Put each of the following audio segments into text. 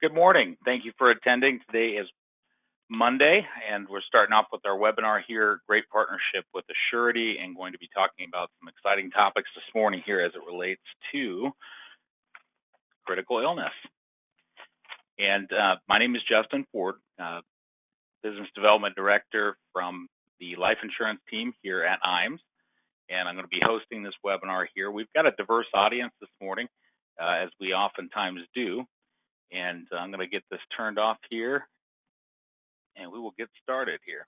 Good morning. Thank you for attending. Today is Monday, and we're starting off with our webinar here. Great partnership with Assurity, and going to be talking about some exciting topics this morning here as it relates to critical illness. And my name is Justin Ford, Business Development Director from the life insurance team here at IAMS, and I'm going to be hosting this webinar here. We've got a diverse audience this morning, as we oftentimes do. And I'm going to get this turned off here, and we will get started here.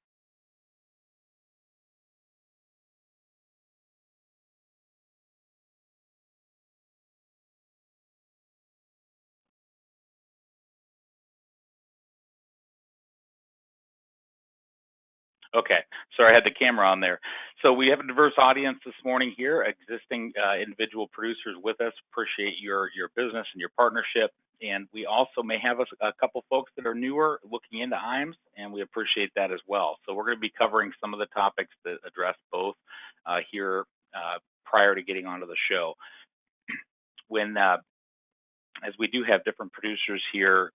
Okay, sorry, I had the camera on there. So we have a diverse audience this morning here, existing individual producers with us. Appreciate your business and your partnership. And we also may have a couple folks that are newer looking into IAMS, and we appreciate that as well. So we're going to be covering some of the topics that address both here prior to getting onto the show. As we do have different producers here,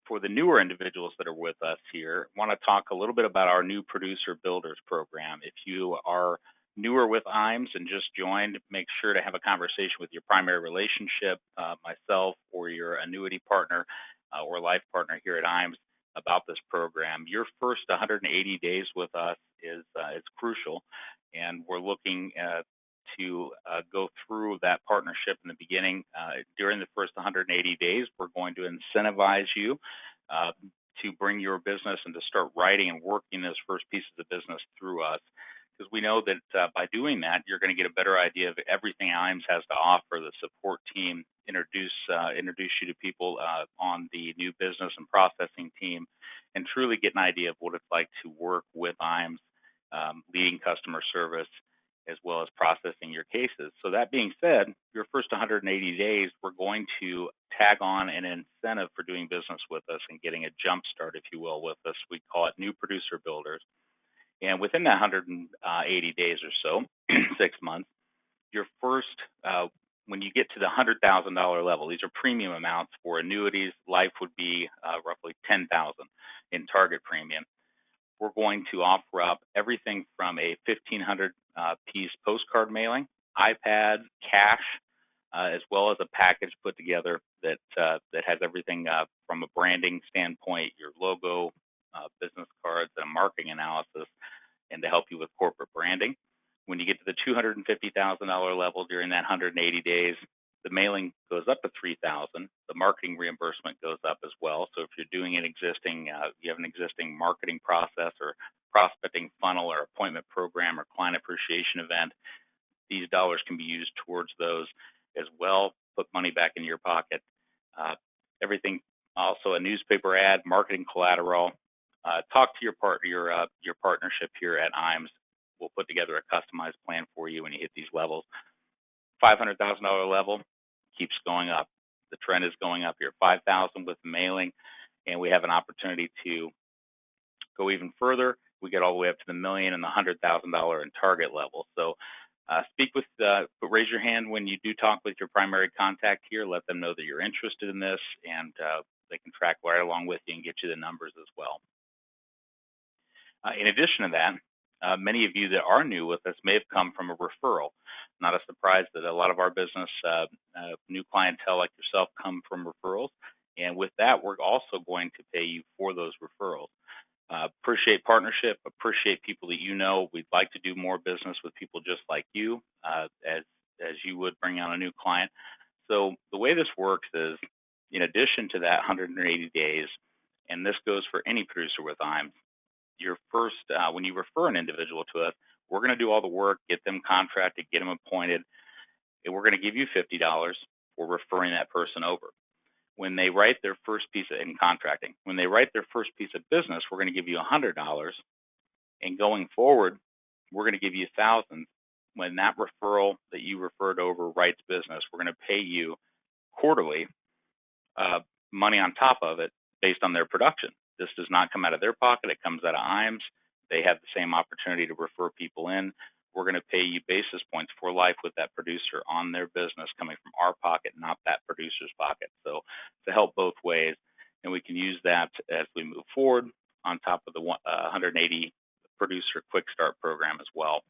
for the newer individuals that are with us here, I want to talk a little bit about our new Producer Builders program. If you are newer with IAMS and just joined, make sure to have a conversation with your primary relationship, myself, or your annuity partner or life partner here at IAMS about this program. Your first 180 days with us is crucial, and we're looking to go through that partnership in the beginning. During the first 180 days, we're going to incentivize you to bring your business and to start writing and working those first pieces of business through us. Because we know that by doing that, you're going to get a better idea of everything IAMS has to offer. The support team introduce you to people on the new business and processing team, and truly get an idea of what it's like to work with IAMS, leading customer service, as well as processing your cases. So that being said, your first 180 days, we're going to tag on an incentive for doing business with us and getting a jump start, if you will, with us. We call it New Producer Builders. And within that 180 days or so, 6 months, your first, when you get to the $100,000 level, these are premium amounts for annuities. Life would be roughly $10,000 in target premium. We're going to offer up everything from a 1,500 piece postcard mailing, iPad, cash, as well as a package put together that has everything from a branding standpoint, your logo, business cards, and a marketing analysis, and to help you with corporate branding. When you get to the $250,000 level during that 180 days, the mailing goes up to $3,000. The marketing reimbursement goes up as well. So if you're doing an existing, you have an existing marketing process or prospecting funnel or appointment program or client appreciation event, these dollars can be used towards those as well. Put money back in your pocket. Everything, also a newspaper ad, marketing collateral. Talk to your partnership here at IAMS. We'll put together a customized plan for you when you hit these levels. $500,000 level keeps going up. The trend is going up here. $5,000 with mailing, and we have an opportunity to go even further. We get all the way up to the $1 million and the $100,000 in target level. So raise your hand when you do talk with your primary contact here. Let them know that you're interested in this, and they can track right along with you and get you the numbers as well. In addition to that, many of you that are new with us may have come from a referral. Not a surprise that a lot of our business, new clientele like yourself, come from referrals. And with that, we're also going to pay you for those referrals. Appreciate partnership, appreciate people that you know. We'd like to do more business with people just like you, as you would bring on a new client. So the way this works is, in addition to that 180 days, and this goes for any producer with IAMS, your first, when you refer an individual to us, we're going to do all the work, get them contracted, get them appointed, and we're going to give you $50 for referring that person over. When they write their first piece of, in contracting, when they write their first piece of business, we're going to give you $100, and going forward, we're going to give you thousands. When that referral that you referred over writes business, we're going to pay you quarterly money on top of it based on their production. This does not come out of their pocket. It comes out of IAMS. They have the same opportunity to refer people in. we're going to pay you basis points for life with that producer on their business coming from our pocket, not that producer's pocket. So to help both ways, and we can use that as we move forward on top of the 180 producer quick start program as well.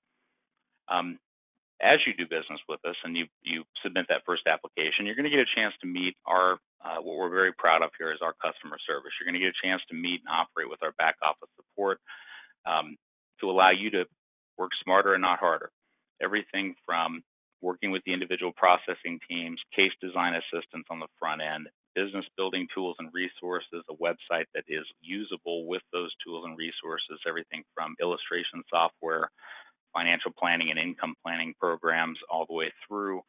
As you do business with us and you submit that first application, you're going to get a chance to meet our, what we're very proud of here is our customer service. You're going to get a chance to meet and operate with our back office support to allow you to work smarter and not harder. Everything from working with the individual processing teams, case design assistance on the front end, business building tools and resources, a website that is usable with those tools and resources, everything from illustration software, financial planning and income planning programs, all the way through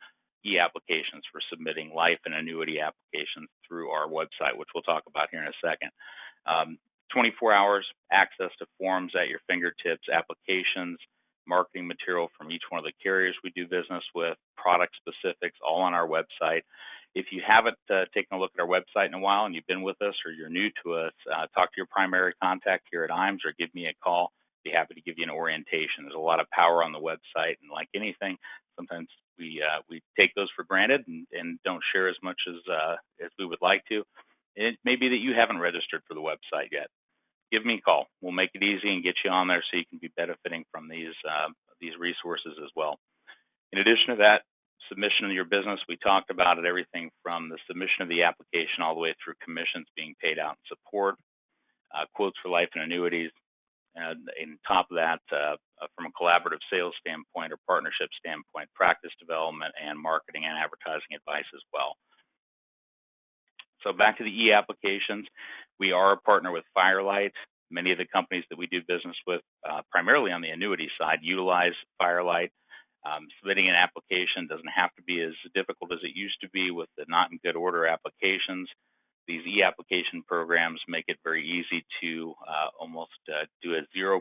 e-applications for submitting life and annuity applications through our website, which we'll talk about here in a second. 24 hours access to forms at your fingertips, applications, marketing material from each one of the carriers we do business with, product specifics, all on our website. If you haven't taken a look at our website in a while and you've been with us or you're new to us, talk to your primary contact here at IAMS or give me a call. Be happy to give you an orientation. There's a lot of power on the website, and like anything, sometimes we take those for granted and don't share as much as we would like to. It may be that you haven't registered for the website yet. Give me a call. We'll make it easy and get you on there so you can be benefiting from these resources as well. In addition to that, submission of your business, we talked about it, everything from the submission of the application all the way through commissions being paid out in support, quotes for life and annuities, and on top of that, from a collaborative sales standpoint or partnership standpoint, practice development and marketing and advertising advice as well. So back to the e-applications, we are a partner with Firelight. Many of the companies that we do business with, primarily on the annuity side, utilize Firelight. Submitting an application doesn't have to be as difficult as it used to be with the not in good order applications. These e-application programs make it very easy to almost do a 0%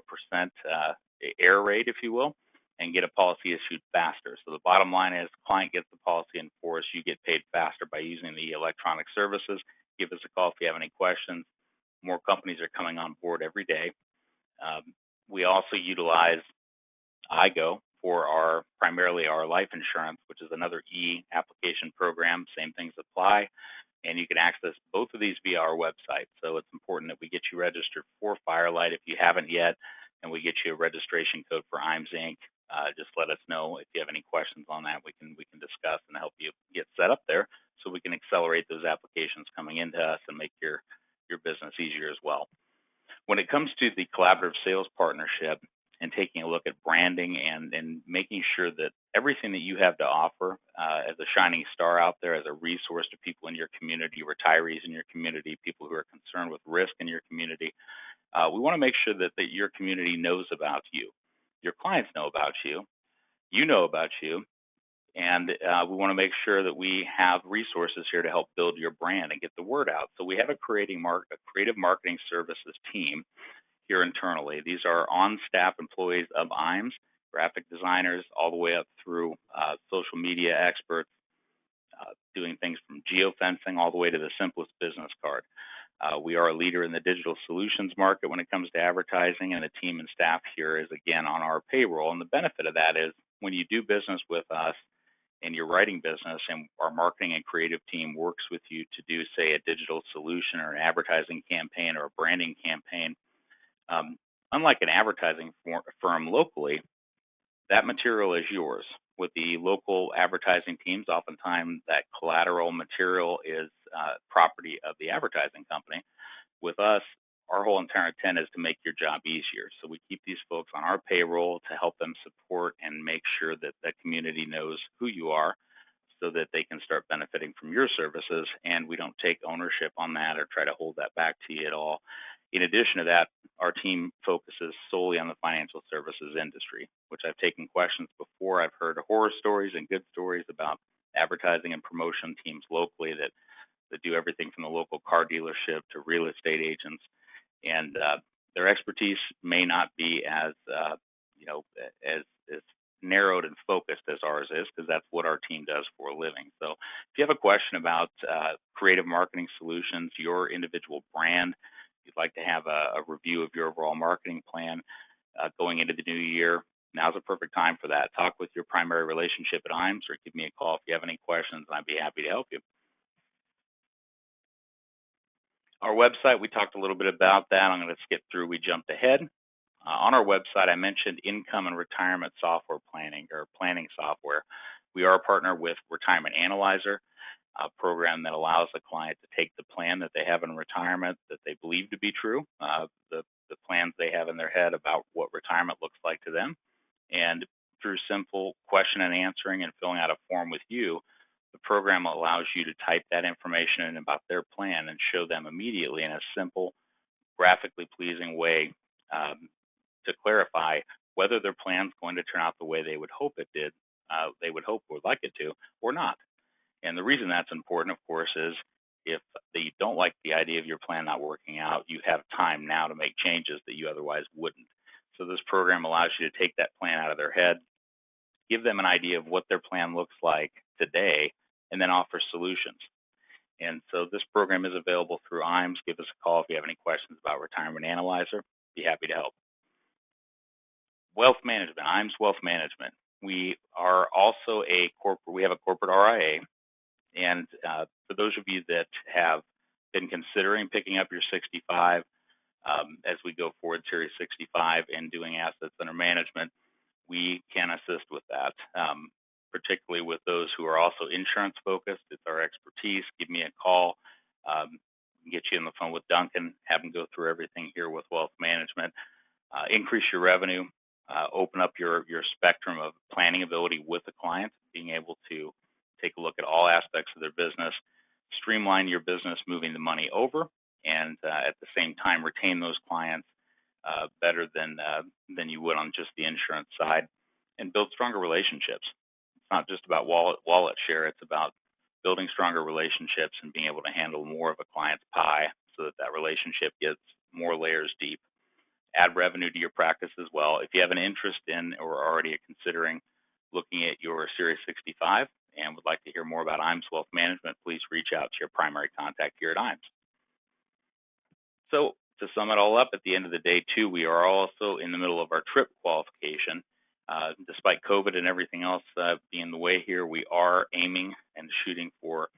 error rate, if you will, and get a policy issued faster. So the bottom line is the client gets the policy enforced, you get paid faster by using the electronic services. Give us a call if you have any questions. More companies are coming on board every day. We also utilize IGO for primarily our life insurance, which is another e-application program. Same things apply. And you can access both of these via our website. So it's important that we get you registered for Firelight if you haven't yet, and we get you a registration code for IAMS Inc. Just let us know if you have any questions on that. We can discuss and help you get set up there so we can accelerate those applications coming into us and make your business easier as well. When it comes to the collaborative sales partnership and taking a look at branding and making sure that everything that you have to offer as a shining star out there, as a resource to people in your community, retirees in your community, people who are concerned with risk in your community, we want to make sure that your community knows about you. Your clients know about you, you know about you, and we want to make sure that we have resources here to help build your brand and get the word out. So we have a creative marketing services team here internally. These are on-staff employees of IAMS, graphic designers, all the way up through social media experts, doing things from geofencing all the way to the simplest business card. We are a leader in the digital solutions market when it comes to advertising, and the team and staff here is, again, on our payroll. And the benefit of that is when you do business with us and you're writing business and our marketing and creative team works with you to do, say, a digital solution or an advertising campaign or a branding campaign, unlike an advertising firm locally, that material is yours. With the local advertising teams, oftentimes that collateral material is property of the advertising company. With us, our whole entire intent is to make your job easier. So we keep these folks on our payroll to help them support and make sure that the community knows who you are so that they can start benefiting from your services, and we don't take ownership on that or try to hold that back to you at all. In addition to that, our team focuses solely on the financial services industry, which I've taken questions before. I've heard horror stories and good stories about advertising and promotion teams locally that do everything from the local car dealership to real estate agents, and their expertise may not be as narrowed and focused as ours is, because that's what our team does for a living. So if you have a question about creative marketing solutions, your individual brand, you'd like to have a review of your overall marketing plan going into the new year, now's a perfect time for that. Talk with your primary relationship at IAMS or give me a call if you have any questions, and I'd be happy to help you. Our website, we talked a little bit about that. I'm going to skip through. We jumped ahead. On our website, I mentioned income and retirement software planning or planning software. We are a partner with Retirement Analyzer, a program that allows the client to take the plan that they have in retirement that they believe to be true, the plans they have in their head about what retirement looks like to them, and through simple question and answering and filling out a form with you, the program allows you to type that information in about their plan and show them immediately in a simple, graphically pleasing way to clarify whether their plan is going to turn out the way they would hope it did, they would hope or like it to, or not. And the reason that's important, of course, is if you don't like the idea of your plan not working out, you have time now to make changes that you otherwise wouldn't. So this program allows you to take that plan out of their head, give them an idea of what their plan looks like today, and then offer solutions. And so this program is available through IAMS. Give us a call if you have any questions about Retirement Analyzer. Be happy to help. Wealth management, IAMS Wealth Management. We are also we have a corporate RIA. And for those of you that have been considering picking up your 65 as we go forward, Series 65, and doing assets under management, we can assist with that, particularly with those who are also insurance focused. It's our expertise. Give me a call, get you on the phone with Duncan, have him go through everything here with wealth management, increase your revenue, open up your spectrum of planning ability with the client, being able to take a look at all aspects of their business, streamline your business, moving the money over, and at the same time retain those clients better than you would on just the insurance side, and build stronger relationships. It's not just about wallet share; it's about building stronger relationships and being able to handle more of a client's pie, so that relationship gets more layers deep. Add revenue to your practice as well. If you have an interest in or are already considering looking at your Series 65 and would like to hear more about IAMS Wealth Management, please reach out to your primary contact here at IAMS. So to sum it all up, at the end of the day, too, we are also in the middle of our trip qualification. Despite COVID and everything else being the way here, we are aiming and shooting for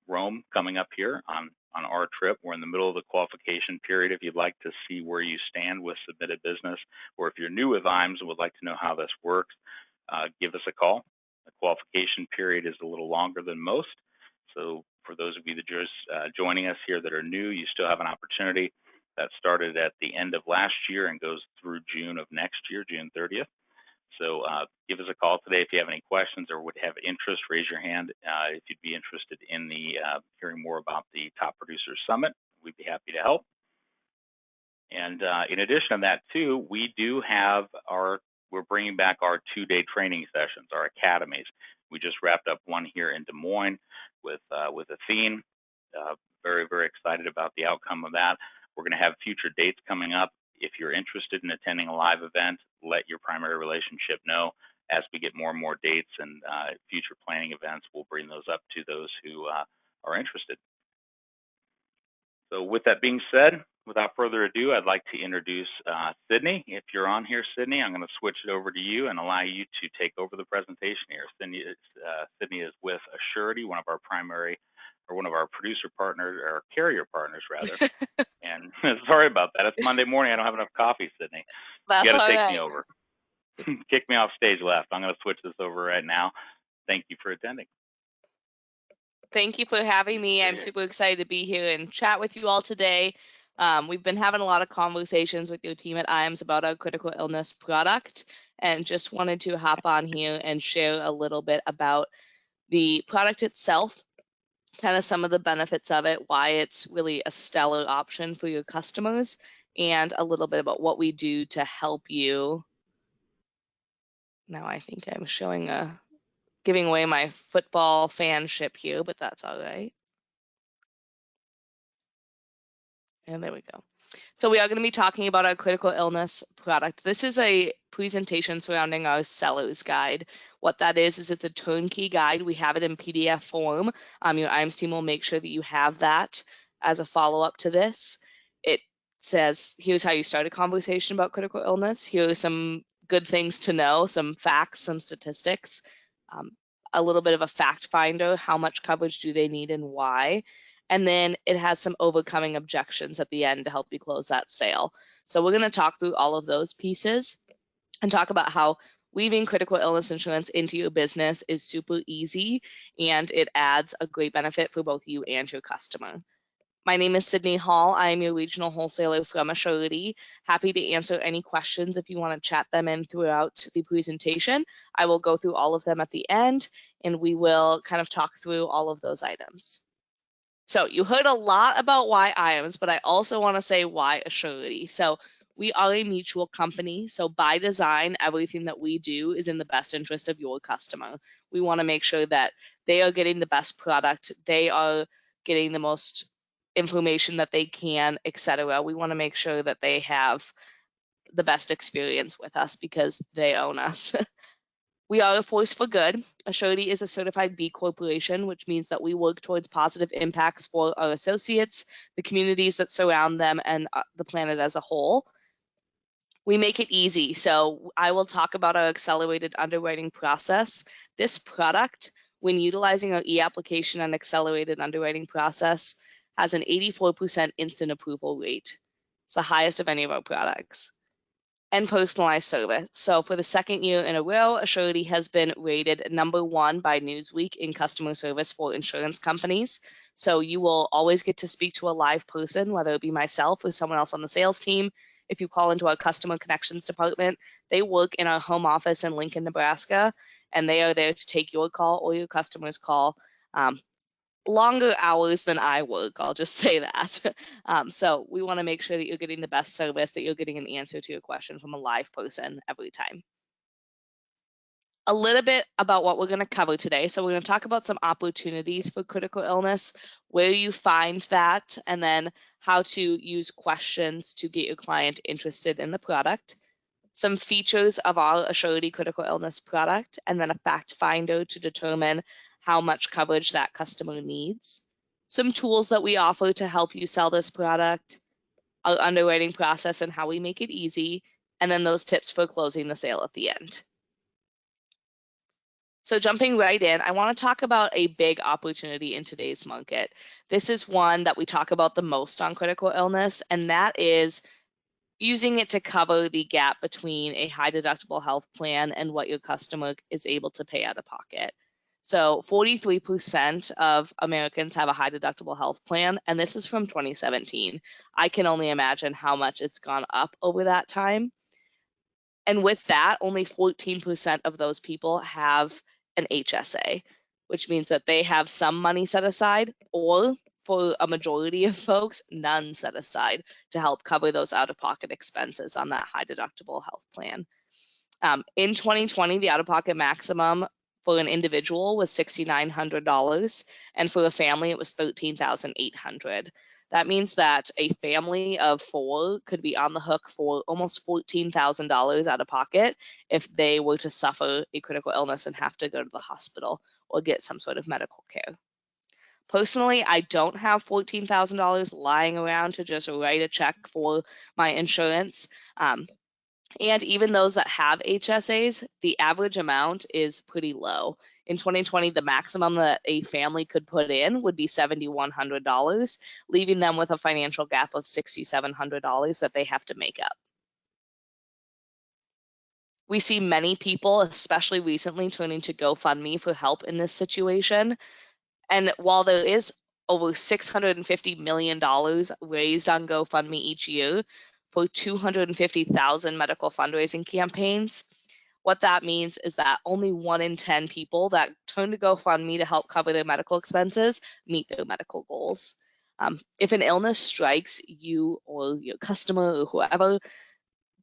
Rome coming up here on our trip. We're in the middle of the qualification period. If you'd like to see where you stand with submitted business, or if you're new with IAMS and would like to know how this works, give us a call. The qualification period is a little longer than most. So for those of you that are just joining us here that are new, you still have an opportunity. That started at the end of last year and goes through June of next year, June 30th. So give us a call today if you have any questions or would have interest. Raise your hand if you'd be interested in the hearing more about the Top Producers Summit. We'd be happy to help. And in addition to that, too, we do have we're bringing back our 2-day training sessions, our academies. We just wrapped up one here in Des Moines with Athene. Very, very excited about the outcome of that. We're going to have future dates coming up. If you're interested in attending a live event, let your primary relationship know. As we get more and more dates and future planning events, we'll bring those up to those who are interested. So with that being said, without further ado, I'd like to introduce Sydney. If you're on here, Sydney, I'm going to switch it over to you and allow you to take over the presentation here. Sydney is with Assurity, one of our producer partners, or carrier partners, rather. And sorry about that. It's Monday morning. I don't have enough coffee, Sydney. That's you got to take me over. Kick me off stage left. I'm going to switch this over right now. Thank you for attending. Thank you for having me. I'm super excited to be here and chat with you all today. We've been having a lot of conversations with your team at IAMS about our critical illness product, and just wanted to hop on here and share a little bit about the product itself, kind of some of the benefits of it, why it's really a stellar option for your customers, and a little bit about what we do to help you. Now I think I'm giving away my football fanship here, but that's all right. And there we go. So we are going to be talking about our critical illness product. This is a presentation surrounding our seller's guide. What that is it's a turnkey guide. We have it in PDF form. Your IAMS team will make sure that you have that as a follow-up to this. It says, here's how you start a conversation about critical illness. Here are some good things to know, some facts, some statistics, a little bit of a fact finder, how much coverage do they need and why. And then it has some overcoming objections at the end to help you close that sale. So we're going to talk through all of those pieces and talk about how weaving critical illness insurance into your business is super easy, and it adds a great benefit for both you and your customer. My name is Sydney Hall. I am your regional wholesaler from Assurity. Happy to answer any questions if you want to chat them in throughout the presentation. I will go through all of them at the end, and we will kind of talk through all of those items. So you heard a lot about why IAMS, but I also want to say why Assurity. So we are a mutual company, so by design, everything that we do is in the best interest of your customer. We want to make sure that they are getting the best product, they are getting the most information that they can, etc. We want to make sure that they have the best experience with us because they own us. We are a force for good. Assurity is a certified B Corporation, which means that we work towards positive impacts for our associates, the communities that surround them, and the planet as a whole. We make it easy. So I will talk about our accelerated underwriting process. This product, when utilizing our e-application and accelerated underwriting process, has an 84% instant approval rate. It's the highest of any of our products. And personalized service. So for the second year in a row, Assurity has been rated #1 by Newsweek in customer service for insurance companies. So you will always get to speak to a live person, whether it be myself or someone else on the sales team. If you call into our customer connections department, they work in our home office in Lincoln, Nebraska, and they are there to take your call or your customer's call. Longer hours than I work, I'll just say that. So we want to make sure that you're getting the best service, that you're getting an answer to your question from a live person every time. A little bit about what we're going to cover today. So we're going to talk about some opportunities for critical illness, where you find that, and then how to use questions to get your client interested in the product. Some features of our Assurity critical illness product, and then a fact finder to determine how much coverage that customer needs. Some tools that we offer to help you sell this product, our underwriting process and how we make it easy, and then those tips for closing the sale at the end. So jumping right in, I want to talk about a big opportunity in today's market. This is one that we talk about the most on critical illness, and that is using it to cover the gap between a high deductible health plan and what your customer is able to pay out of pocket. So 43% of Americans have a high deductible health plan, and this is from 2017. I can only imagine how much it's gone up over that time. And with that, only 14% of those people have an HSA, which means that they have some money set aside, or for a majority of folks, none set aside to help cover those out-of-pocket expenses on that high deductible health plan. In 2020, the out-of-pocket maximum for an individual was $6,900, and for a family, it was $13,800. That means that a family of 4 could be on the hook for almost $14,000 out of pocket if they were to suffer a critical illness and have to go to the hospital or get some sort of medical care. Personally, I don't have $14,000 lying around to just write a check for my insurance. And even those that have HSAs, the average amount is pretty low. In 2020, the maximum that a family could put in would be $7,100, leaving them with a financial gap of $6,700 that they have to make up. We see many people, especially recently, turning to GoFundMe for help in this situation. And while there is over $650 million raised on GoFundMe each year for 250,000 medical fundraising campaigns, what that means is that only 1 in 10 people that turn to GoFundMe to help cover their medical expenses meet their medical goals. If an illness strikes you or your customer or whoever,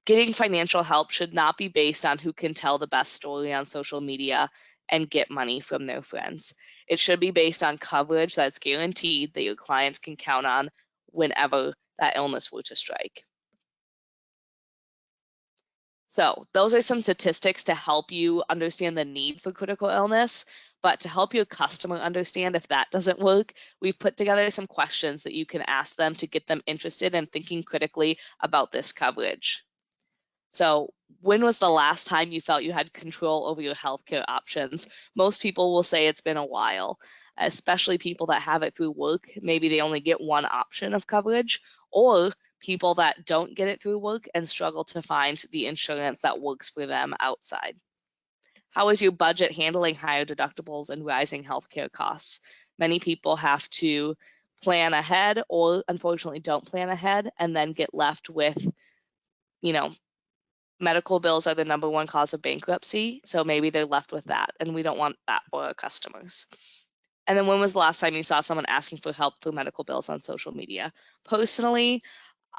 getting financial help should not be based on who can tell the best story on social media and get money from their friends. It should be based on coverage that's guaranteed that your clients can count on whenever that illness were to strike. So those are some statistics to help you understand the need for critical illness, but to help your customer understand if that doesn't work, we've put together some questions that you can ask them to get them interested in thinking critically about this coverage. So When was the last time you felt you had control over your healthcare options? Most people will say it's been a while, especially people that have it through work. Maybe they only get one option of coverage, or people that don't get it through work and struggle to find the insurance that works for them outside. How is your budget handling higher deductibles and rising healthcare costs? Many people have to plan ahead, or unfortunately don't plan ahead, and then get left with, medical bills are the number one cause of bankruptcy. So maybe they're left with that, and we don't want that for our customers. And then when was the last time you saw someone asking for help for medical bills on social media? Personally,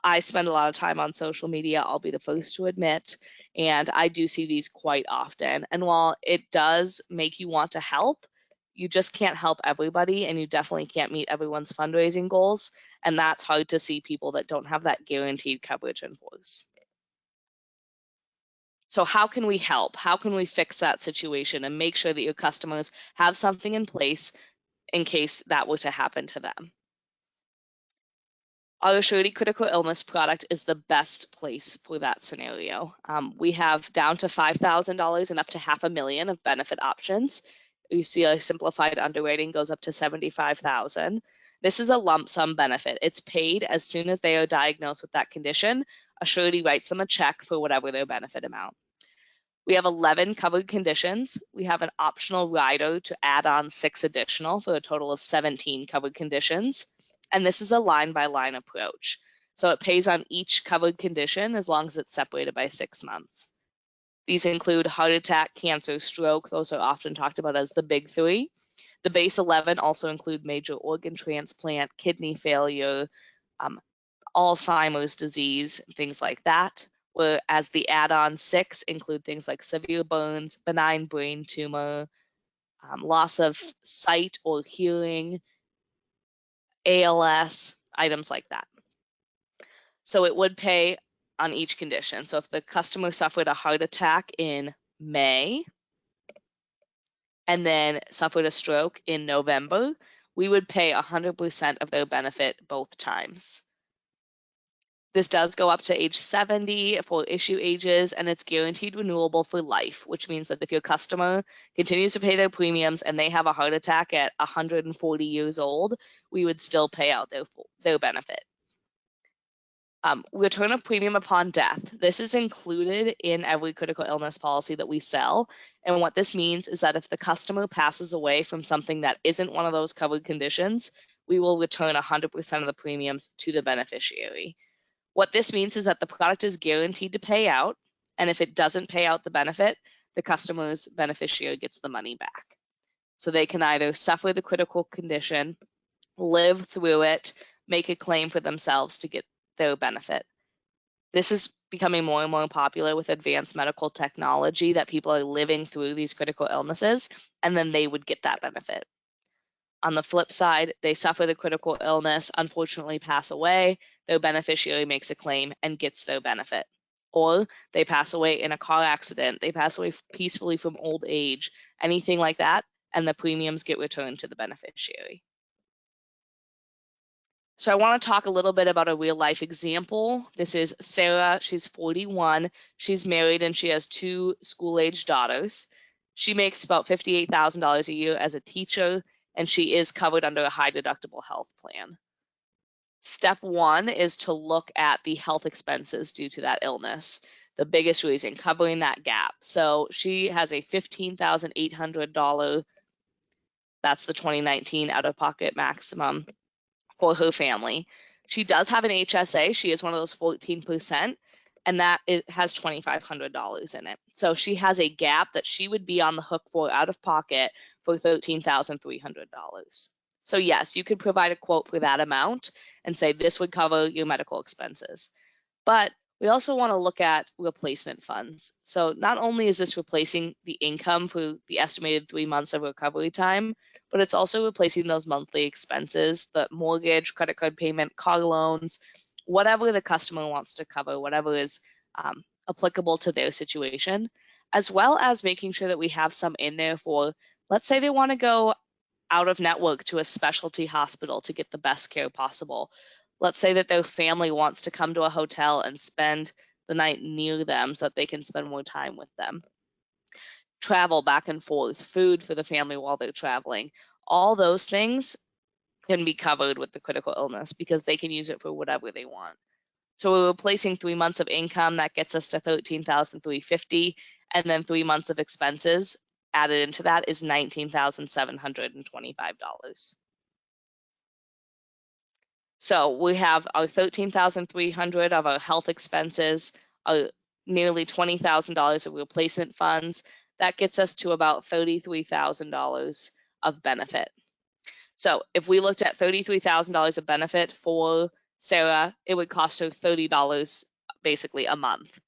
I spend a lot of time on social media, I'll be the first to admit, and I do see these quite often. And while it does make you want to help, you just can't help everybody, and you definitely can't meet everyone's fundraising goals. And that's hard to see people that don't have that guaranteed coverage in force. So how can we help? How can we fix that situation and make sure that your customers have something in place in case that were to happen to them? Our Assurity critical illness product is the best place for that scenario. We have down to $5,000 and up to $500,000 of benefit options. You see a simplified underwriting goes up to $75,000. This is a lump sum benefit. It's paid as soon as they are diagnosed with that condition. Assurity writes them a check for whatever their benefit amount. We have 11 covered conditions. We have an optional rider to add on 6 additional for a total of 17 covered conditions. And this is a line-by-line approach. So it pays on each covered condition as long as it's separated by 6 months. These include heart attack, cancer, stroke. Those are often talked about as the big 3. The base 11 also include major organ transplant, kidney failure, Alzheimer's disease, things like that. Whereas the add-on 6 include things like severe burns, benign brain tumor, loss of sight or hearing, ALS, items like that. So it would pay on each condition. So if the customer suffered a heart attack in May and then suffered a stroke in November, we would pay 100% of their benefit both times. This does go up to age 70 for issue ages, and it's guaranteed renewable for life, which means that if your customer continues to pay their premiums and they have a heart attack at 140 years old, we would still pay out their benefit. Return of premium upon death. This is included in every critical illness policy that we sell. And what this means is that if the customer passes away from something that isn't one of those covered conditions, we will return 100% of the premiums to the beneficiary. What this means is that the product is guaranteed to pay out, and if it doesn't pay out the benefit, the customer's beneficiary gets the money back. So they can either suffer the critical condition, live through it, make a claim for themselves to get their benefit. This is becoming more and more popular with advanced medical technology, that people are living through these critical illnesses, and then they would get that benefit. On the flip side, they suffer the critical illness, unfortunately pass away, their beneficiary makes a claim and gets their benefit. Or they pass away in a car accident, they pass away peacefully from old age, anything like that, and the premiums get returned to the beneficiary. So I want to talk a little bit about a real life example. This is Sarah. She's 41. She's married and she has 2 school-age daughters. She makes about $58,000 a year as a teacher, and she is covered under a high deductible health plan. Step 1 is to look at the health expenses due to that illness. The biggest reason, covering that gap. So she has a $15,800, that's the 2019 out-of-pocket maximum for her family. She does have an HSA. She is one of those 14%, and that has $2,500 in it. So she has a gap that she would be on the hook for out of pocket for $13,300. So yes, you could provide a quote for that amount and say this would cover your medical expenses. But we also want to look at replacement funds. So not only is this replacing the income for the estimated 3 months of recovery time, but it's also replacing those monthly expenses, the mortgage, credit card payment, car loans, whatever the customer wants to cover, whatever is applicable to their situation, as well as making sure that we have some in there for, let's say they want to go out of network to a specialty hospital to get the best care possible. Let's say that their family wants to come to a hotel and spend the night near them so that they can spend more time with them. Travel back and forth, food for the family while they're traveling. All those things can be covered with the critical illness because they can use it for whatever they want. So we're replacing 3 months of income. That gets us to $13,350, and then 3 months of expenses added into that is $19,725. So we have our $13,300 of our health expenses, our nearly $20,000 of replacement funds. That gets us to about $33,000 of benefit. So if we looked at $33,000 of benefit for Sarah, it would cost her $30 basically a month.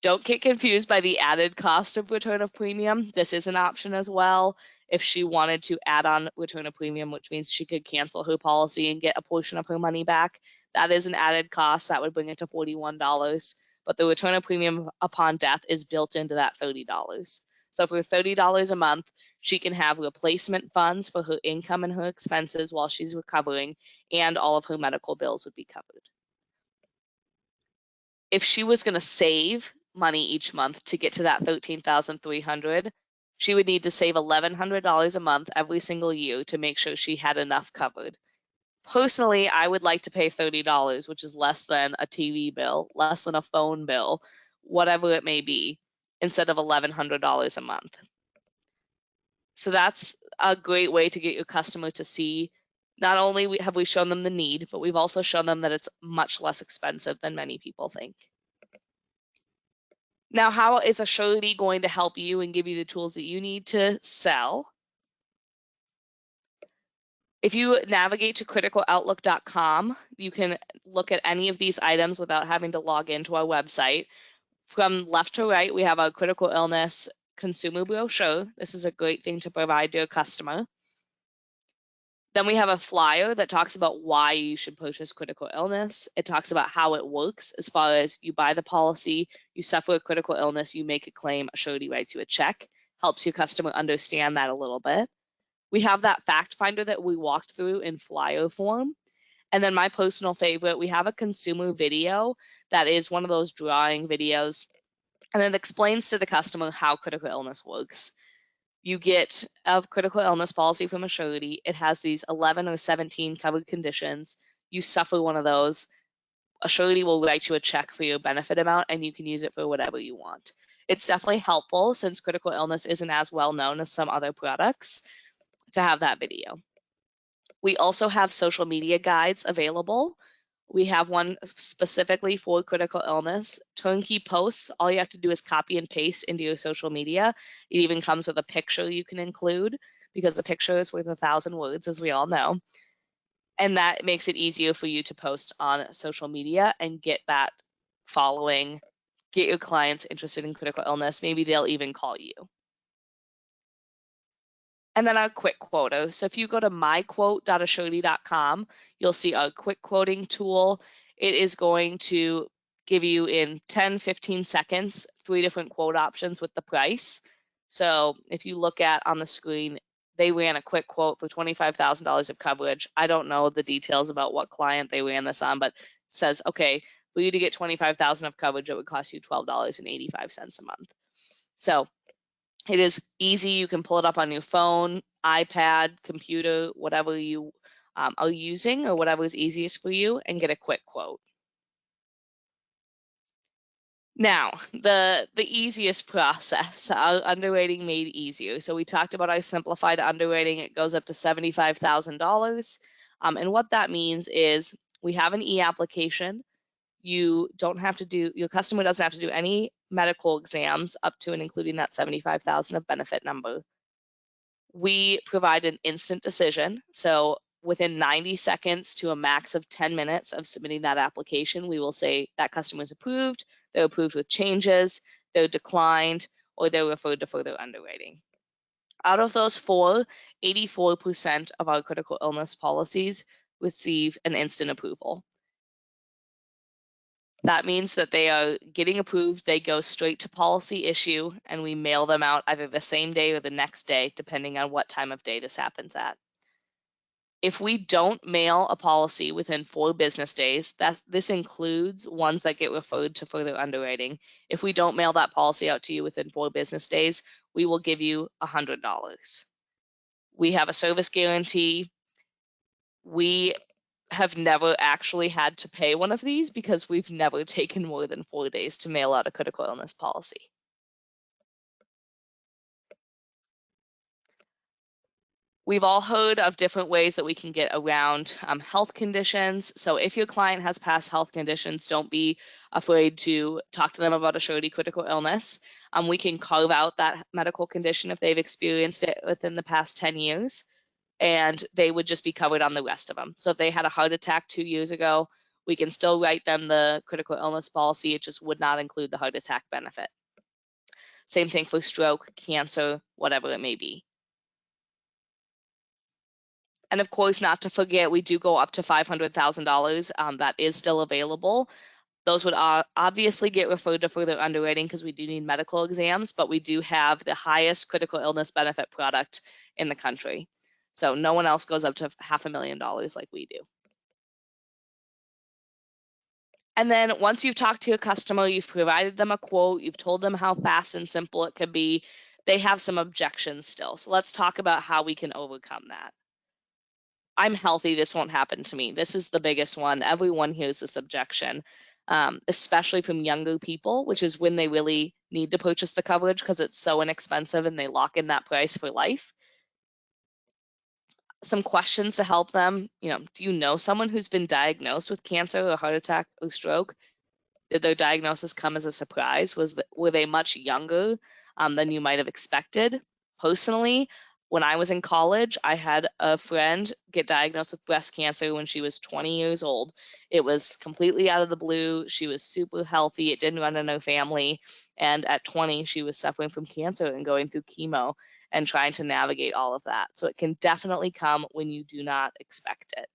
Don't get confused by the added cost of return of premium. This is an option as well. If she wanted to add on return of premium, which means she could cancel her policy and get a portion of her money back, that is an added cost. That would bring it to $41. But the return of premium upon death is built into that $30. So for $30 a month, she can have replacement funds for her income and her expenses while she's recovering, and all of her medical bills would be covered. If she was going to save money each month to get to that $13,300, she would need to save $1,100 a month every single year to make sure she had enough covered. Personally, I would like to pay $30, which is less than a TV bill, less than a phone bill, whatever it may be, instead of $1,100 a month. So that's a great way to get your customer to see not only have we shown them the need, but we've also shown them that it's much less expensive than many people think. Now, how is Assurity going to help you and give you the tools that you need to sell? If you navigate to criticaloutlook.com, you can look at any of these items without having to log into our website. From left to right, we have our critical illness consumer brochure. This is a great thing to provide to a customer. Then we have a flyer that talks about why you should purchase critical illness. It talks about how it works as far as you buy the policy, you suffer a critical illness, you make a claim, Assurity writes you a check, helps your customer understand that a little bit. We have that fact finder that we walked through in flyer form. And then my personal favorite, we have a consumer video that is one of those drawing videos, and it explains to the customer how critical illness works. You get a critical illness policy from Assurity. It has these 11 or 17 covered conditions. You suffer one of those, Assurity will write you a check for your benefit amount, and you can use it for whatever you want. It's definitely helpful since critical illness isn't as well known as some other products to have that video. We also have social media guides available. We have one specifically for critical illness. Turnkey posts, all you have to do is copy and paste into your social media. It even comes with a picture you can include because a picture is worth 1,000 words, as we all know. And that makes it easier for you to post on social media and get that following, get your clients interested in critical illness. Maybe they'll even call you. And then our quick quoter. So if you go to myquote.assurity.com, you'll see our quick quoting tool. It is going to give you in 10, 15 seconds, 3 different quote options with the price. So if you look at on the screen, they ran a quick quote for $25,000 of coverage. I don't know the details about what client they ran this on, but it says, okay, for you to get $25,000 of coverage, it would cost you $12.85 a month. So it is easy. You can pull it up on your phone, iPad, computer, whatever you are using or whatever is easiest for you, and get a quick quote. Now, the easiest process, our underwriting made easier. So we talked about our simplified underwriting. It goes up to $75,000. And what that means is we have an e-application. You don't have to do, your customer doesn't have to do any medical exams up to and including that $75,000 of benefit number. We provide an instant decision. So within 90 seconds to a max of 10 minutes of submitting that application, we will say that customer is approved, they're approved with changes, they're declined, or they're referred to further underwriting. Out of those 84% of our critical illness policies receive an instant approval. That means that they are getting approved, they go straight to policy issue, and we mail them out either the same day or the next day, depending on what time of day this happens at. If we don't mail a policy within 4 business days, this includes ones that get referred to further underwriting. If we don't mail that policy out to you within 4 business days, we will give you $100. We have a service guarantee. We have never actually had to pay one of these because we've never taken more than 4 days to mail out a critical illness policy. We've all heard of different ways that we can get around health conditions. So if your client has past health conditions, don't be afraid to talk to them about Assurity critical illness. We can carve out that medical condition if they've experienced it within the past 10 years, and they would just be covered on the rest of them. So if they had a heart attack 2 years ago, we can still write them the critical illness policy. It just would not include the heart attack benefit. Same thing for stroke, cancer, whatever it may be. And of course, not to forget, we do go up to $500,000. That is still available. Those would obviously get referred to further underwriting because we do need medical exams, but we do have the highest critical illness benefit product in the country. So no one else goes up to $500,000 like we do. And then once you've talked to your customer, you've provided them a quote, you've told them how fast and simple it could be, they have some objections still. So let's talk about how we can overcome that. I'm healthy, this won't happen to me. This is the biggest one. Everyone hears this objection, especially from younger people, which is when they really need to purchase the coverage because it's so inexpensive and they lock in that price for life. Some questions to help them. Do you know someone who's been diagnosed with cancer or heart attack or stroke? Did their diagnosis come as a surprise? Were they much younger than you might have expected? Personally, when I was in college, I had a friend get diagnosed with breast cancer when she was 20 years old. It was completely out of the blue. She was super healthy. It didn't run in her family. And at 20, she was suffering from cancer and going through chemo and trying to navigate all of that. So it can definitely come when you do not expect it.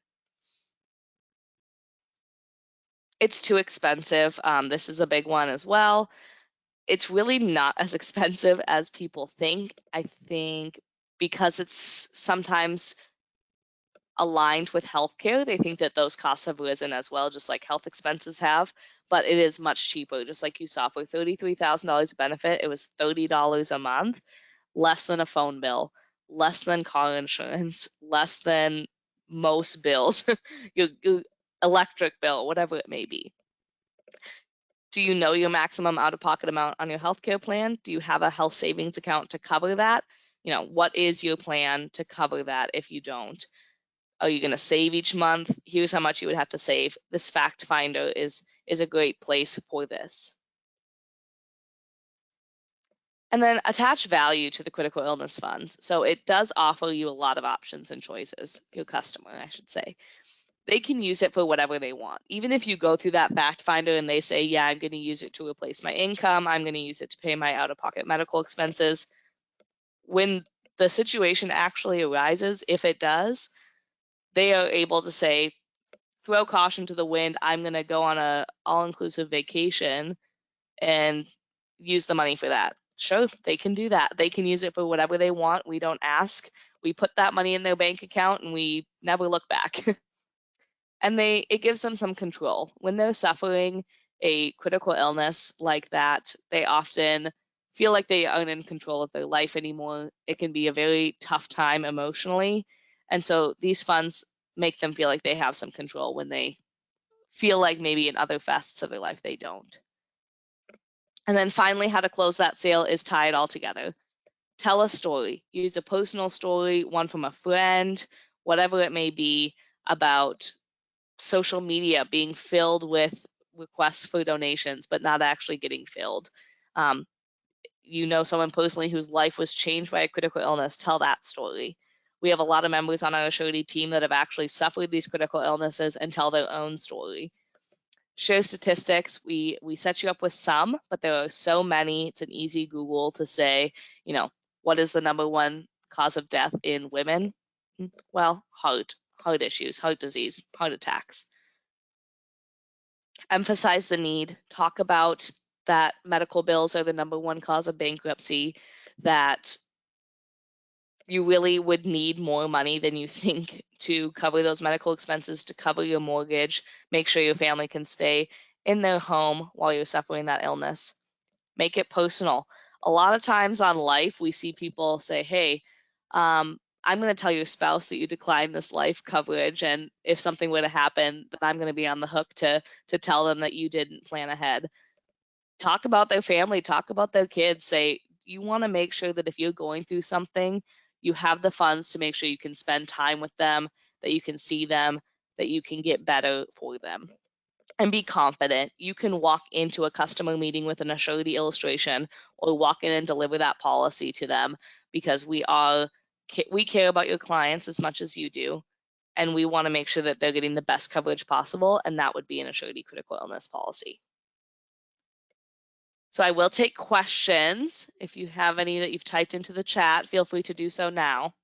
It's too expensive. This is a big one as well. It's really not as expensive as people think. I think because it's sometimes aligned with healthcare, they think that those costs have risen as well, just like health expenses have, but it is much cheaper. Just like you saw, for $33,000 benefit, it was $30 a month, less than a phone bill, less than car insurance, less than most bills, your electric bill, whatever it may be. Do you know your maximum out-of-pocket amount on your healthcare plan? Do you have a health savings account to cover that? What is your plan to cover that if you don't? Are you going to save each month? Here's how much you would have to save. This fact finder is a great place for this. And then attach value to the critical illness funds. So it does offer you a lot of options and choices, your customer, I should say. They can use it for whatever they want. Even if you go through that fact finder and they say, yeah, I'm going to use it to replace my income, I'm going to use it to pay my out-of-pocket medical expenses. When the situation actually arises, if it does, they are able to say, throw caution to the wind, I'm going to go on a all-inclusive vacation and use the money for that. Sure, they can do that. They can use it for whatever they want. We don't ask. We put that money in their bank account and we never look back. And it gives them some control. When they're suffering a critical illness like that, they often feel like they aren't in control of their life anymore. It can be a very tough time emotionally. And so these funds make them feel like they have some control when they feel like maybe in other facets of their life they don't. And then finally, how to close that sale is tie it all together. Tell a story. Use a personal story, one from a friend, whatever it may be, about social media being filled with requests for donations, but not actually getting filled. Someone personally whose life was changed by a critical illness, tell that story. We have a lot of members on our Assurity team that have actually suffered these critical illnesses and tell their own story. Share statistics. We set you up with some, but there are so many. It's an easy Google to say, what is the number one cause of death in women? Well, heart issues, heart disease, heart attacks. Emphasize the need. Talk about that medical bills are the number one cause of bankruptcy, that you really would need more money than you think to cover those medical expenses, to cover your mortgage, make sure your family can stay in their home while you're suffering that illness. Make it personal. A lot of times on life, we see people say, hey, I'm going to tell your spouse that you declined this life coverage, and if something were to happen, then I'm going to be on the hook to tell them that you didn't plan ahead. Talk about their family, talk about their kids. Say, you want to make sure that if you're going through something, you have the funds to make sure you can spend time with them, that you can see them, that you can get better for them. And be confident. You can walk into a customer meeting with an Assurity illustration, or walk in and deliver that policy to them, because we care about your clients as much as you do, and we want to make sure that they're getting the best coverage possible, and that would be an Assurity critical illness policy. So I will take questions. If you have any that you've typed into the chat, feel free to do so now.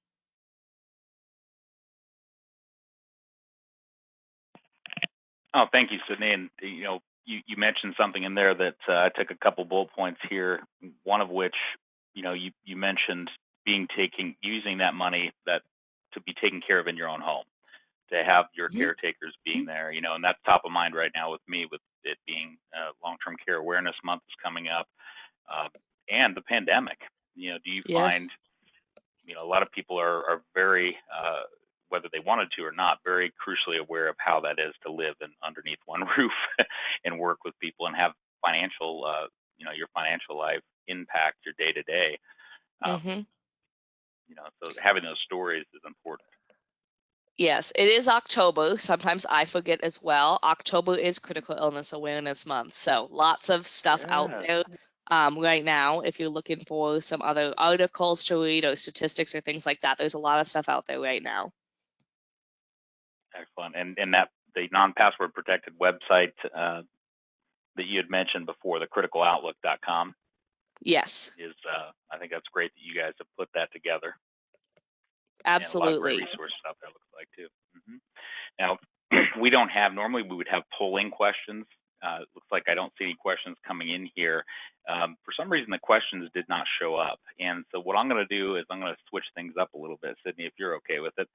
Oh, thank you, Sydney. And you mentioned something in there that I took a couple bullet points here. One of which, you mentioned using that money to be taken care of in your own home, to have your caretakers being there, and that's top of mind right now with me, with it being Long-Term Care Awareness Month is coming up, and the pandemic. Do you Yes. find, a lot of people are very, whether they wanted to or not, very crucially aware of how that is to live underneath one roof and work with people and have financial, your financial life impact your day to day. So having those stories is important. Yes, it is October. Sometimes I forget as well. October is Critical Illness Awareness Month, so lots of stuff out there right now. If you're looking for some other articles to read or statistics or things like that, there's a lot of stuff out there right now. Excellent. And that the non-password protected website that you had mentioned before, the criticaloutlook.com. Yes. Is I think that's great that you guys have put that together. Absolutely. And a lot of great resource stuff, that looks like, too. Now, normally we would have polling questions. It looks like I don't see any questions coming in here. For some reason, the questions did not show up. And so what I'm going to do is I'm going to switch things up a little bit, Sydney, if you're okay with it.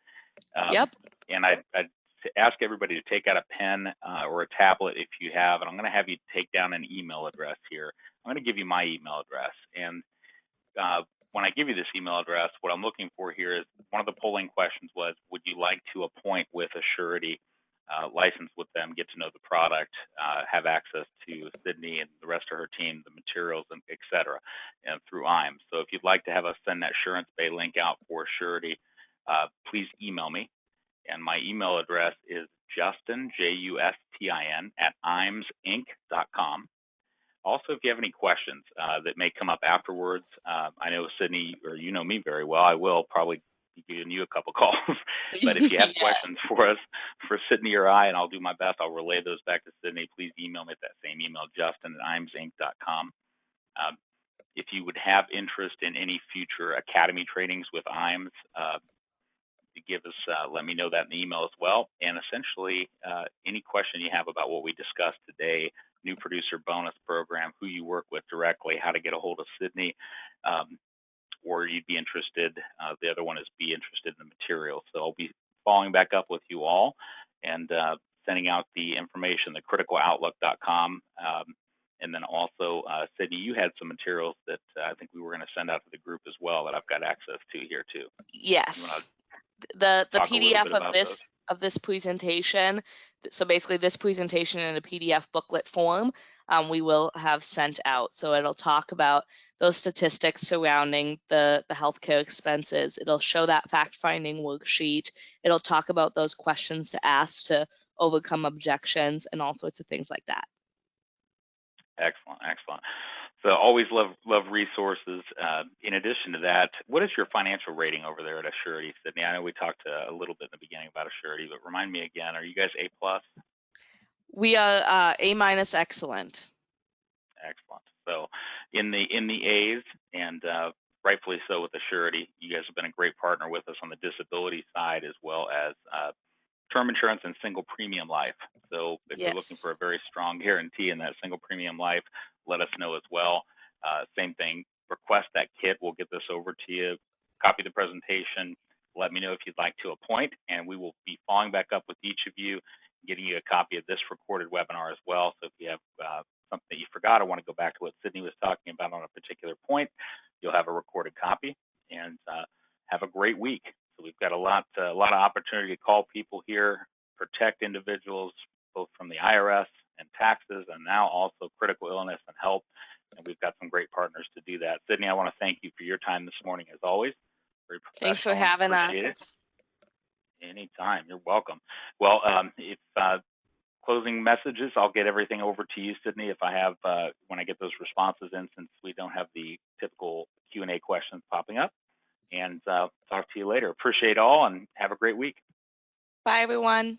Yep. And I'd ask everybody to take out a pen or a tablet if you have, and I'm going to have you take down an email address here. I'm going to give you my email address. And when I give you this email address, what I'm looking for here is, one of the polling questions was, would you like to appoint with Assurity, license with them, get to know the product, have access to Sydney and the rest of her team, the materials, and et cetera, and through IAMS. So if you'd like to have us send that Assurance Bay link out for Assurity, please email me. And my email address is Justin, Justin, at IAMSinc.com. Also, if you have any questions that may come up afterwards, I know Sydney, or you know me very well, I will probably be giving you a couple calls. But if you have questions for us, for Sydney or I, and I'll do my best, I'll relay those back to Sydney. Please email me at that same email, Justin at IAMSinc.com. If you would have interest in any future academy trainings with IAMS, let me know that in the email as well. And essentially, any question you have about what we discussed today, new producer bonus program, who you work with directly, how to get a hold of Sydney, or you'd be interested, the other one is be interested in the material. So I'll be following back up with you all and sending out the information, the criticaloutlook.com. And then also, Sydney, you had some materials that I think we were going to send out to the group as well that I've got access to here too. Yes. The PDF of this presentation. So basically, this presentation in a PDF booklet form, we will have sent out. So it'll talk about those statistics surrounding the healthcare expenses. It'll show that fact-finding worksheet. It'll talk about those questions to ask to overcome objections and all sorts of things like that. Excellent, excellent. So always love resources. In addition to that, what is your financial rating over there at Assurity, Sydney? I know we talked a little bit in the beginning about Assurity, but remind me again, are you guys A+? We are A- excellent. Excellent. So in the A's, and rightfully so with Assurity, you guys have been a great partner with us on the disability side, as well as term insurance and single premium life. So if you're looking for a very strong guarantee in that single premium life, let us know as well. Same thing, request that kit. We'll get this over to you a copy of the presentation. Let me know if you'd like to appoint, and we will be following back up with each of you, getting you a copy of this recorded webinar as well. So if you have something that you forgot or want to go back to what Sydney was talking about on a particular point, you'll have a recorded copy. And have a great week. So we've got a lot of opportunity to call people here, protect individuals, both from the IRS and taxes, and now also critical illness and health. And we've got some great partners to do that. Sydney, I want to thank you for your time this morning, as always. Very professional. Thanks for having Appreciate us. it. Anytime. You're welcome. Well, if closing messages, I'll get everything over to you, Sydney, if I have when I get those responses in, since we don't have the typical Q&A questions popping up. And talk to you later. Appreciate all, and have a great week. Bye, everyone.